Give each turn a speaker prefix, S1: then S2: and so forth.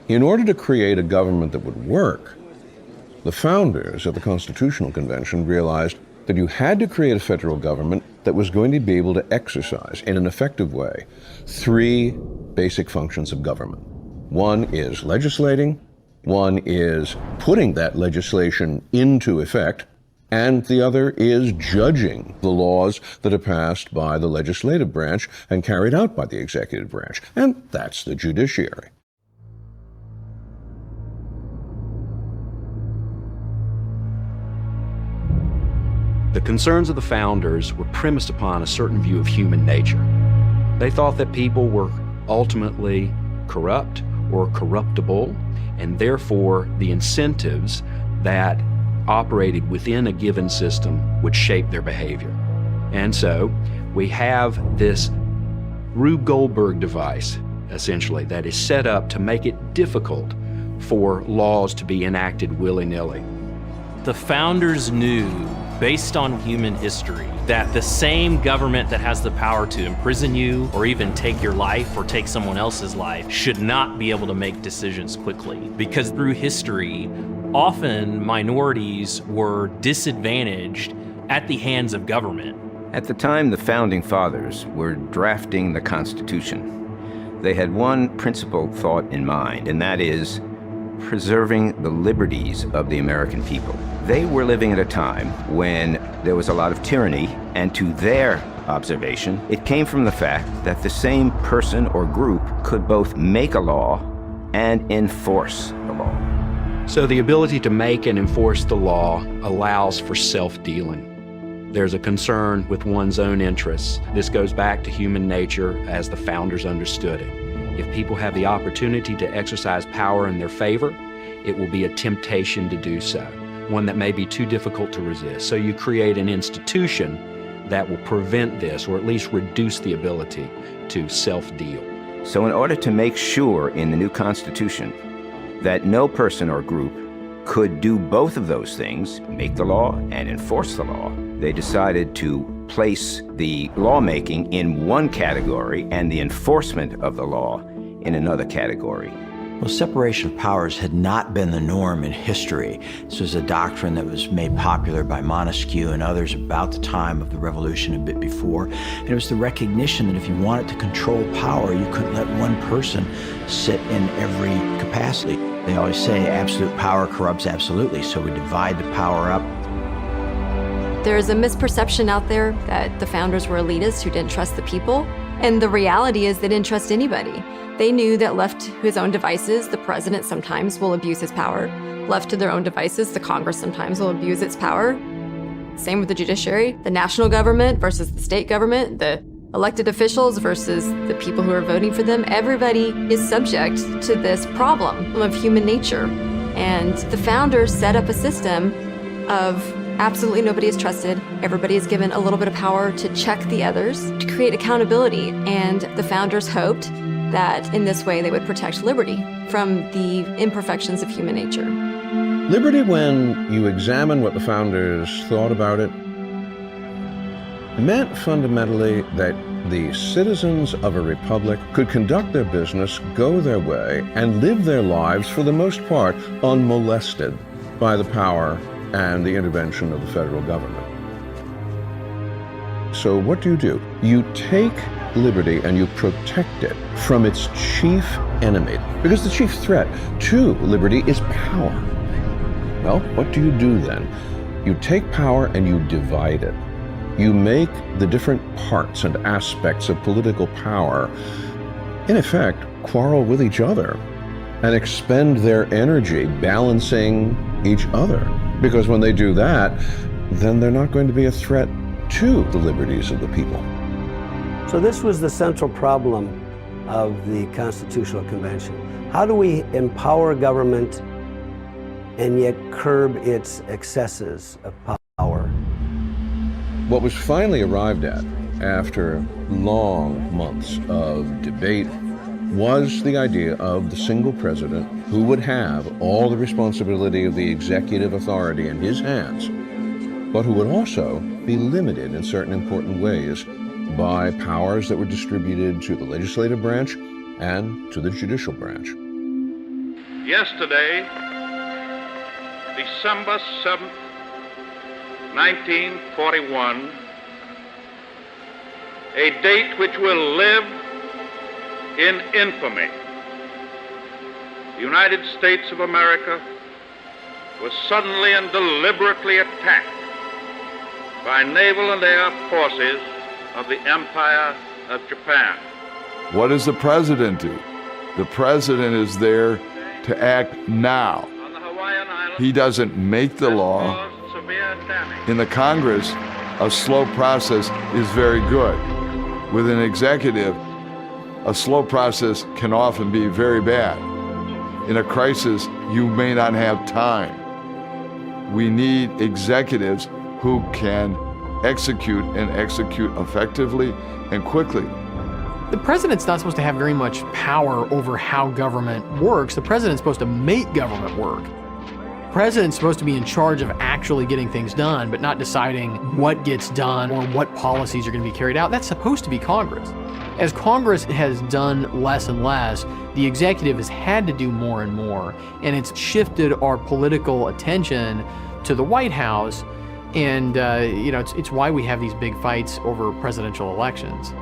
S1: In order to create a government that would work, the founders of the Constitutional Convention realized that you had to create a federal government that was going to be able to exercise, in an effective way, three basic functions of government. One is legislating, one is putting that legislation into effect, and the other is judging the laws that are passed by the legislative branch and carried out by the executive branch. And that's the judiciary.
S2: The concerns of the founders were premised upon a certain view of human nature. They thought that people were ultimately corrupt or corruptible, and therefore the incentives that operated within a given system would shape their behavior. And so we have this Rube Goldberg device, essentially, that is set up to make it difficult for laws to be enacted willy-nilly.
S3: The founders knew, based on human history, that the same government that has the power to imprison you or even take your life or take someone else's life should not be able to make decisions quickly. Because through history, often minorities were disadvantaged at the hands of government.
S4: At the time the Founding Fathers were drafting the Constitution, they had one principal thought in mind, and that is preserving the liberties of the American people. They were living at a time when there was a lot of tyranny, and to their observation, it came from the fact that the same person or group could both make a law and enforce the law.
S2: So the ability to make and enforce the law allows for self-dealing. There's a concern with one's own interests. This goes back to human nature as the founders understood it. If people have the opportunity to exercise power in their favor, it will be a temptation to do so, one that may be too difficult to resist. So you create an institution that will prevent this, or at least reduce the ability to self-deal.
S4: So in order to make sure in the new Constitution that no person or group could do both of those things, make the law and enforce the law, they decided to place the lawmaking in one category and the enforcement of the law in another category.
S5: Well, separation of powers had not been the norm in history. This was a doctrine that was made popular by Montesquieu and others about the time of the Revolution, a bit before. And it was the recognition that if you wanted to control power, you couldn't let one person sit in every capacity. They always say absolute power corrupts absolutely, so we divide the power up.
S6: There's a misperception out there that the founders were elitists who didn't trust the people. And the reality is they didn't trust anybody. They knew that left to his own devices, the president sometimes will abuse his power. Left to their own devices, the Congress sometimes will abuse its power. Same with the judiciary, the national government versus the state government, the elected officials versus the people who are voting for them. Everybody is subject to this problem of human nature. And the founders set up a system of absolutely nobody is trusted. Everybody is given a little bit of power to check the others, to create accountability. And the founders hoped that in this way they would protect liberty from the imperfections of human nature.
S1: Liberty, when you examine what the founders thought about it, meant fundamentally that the citizens of a republic could conduct their business, go their way, and live their lives, for the most part, unmolested by the power and the intervention of the federal government. So what do? You take liberty and you protect it from its chief enemy, because the chief threat to liberty is power. Well, what do you do then? You take power and you divide it. You make the different parts and aspects of political power, in effect, quarrel with each other and expend their energy balancing each other. Because when they do that, then they're not going to be a threat to the liberties of the people.
S7: So this was the central problem of the Constitutional Convention. How do we empower government and yet curb its excesses of power?
S1: What was finally arrived at after long months of debate was the idea of the single president who would have all the responsibility of the executive authority in his hands, but who would also be limited in certain important ways by powers that were distributed to the legislative branch and to the judicial branch.
S8: Yesterday, December 7th, 1941, a date which will live in infamy. The United States of America was suddenly and deliberately attacked by naval and air forces of the Empire of Japan.
S9: What does the president do? The president is there to act now.
S8: On the Hawaiian Islands,
S9: He doesn't make the law.
S8: caused severe damage.
S9: In the Congress, a slow process is very good. With an executive, a slow process can often be very bad. In a crisis, you may not have time. We need executives who can execute and execute effectively and quickly.
S10: The president's not supposed to have very much power over how government works. The president's supposed to make government work. The president's supposed to be in charge of actually getting things done, but not deciding what gets done or what policies are going to be carried out. That's supposed to be Congress. As Congress has done less and less, the executive has had to do more and more, and it's shifted our political attention to the White House, and it's why we have these big fights over presidential elections.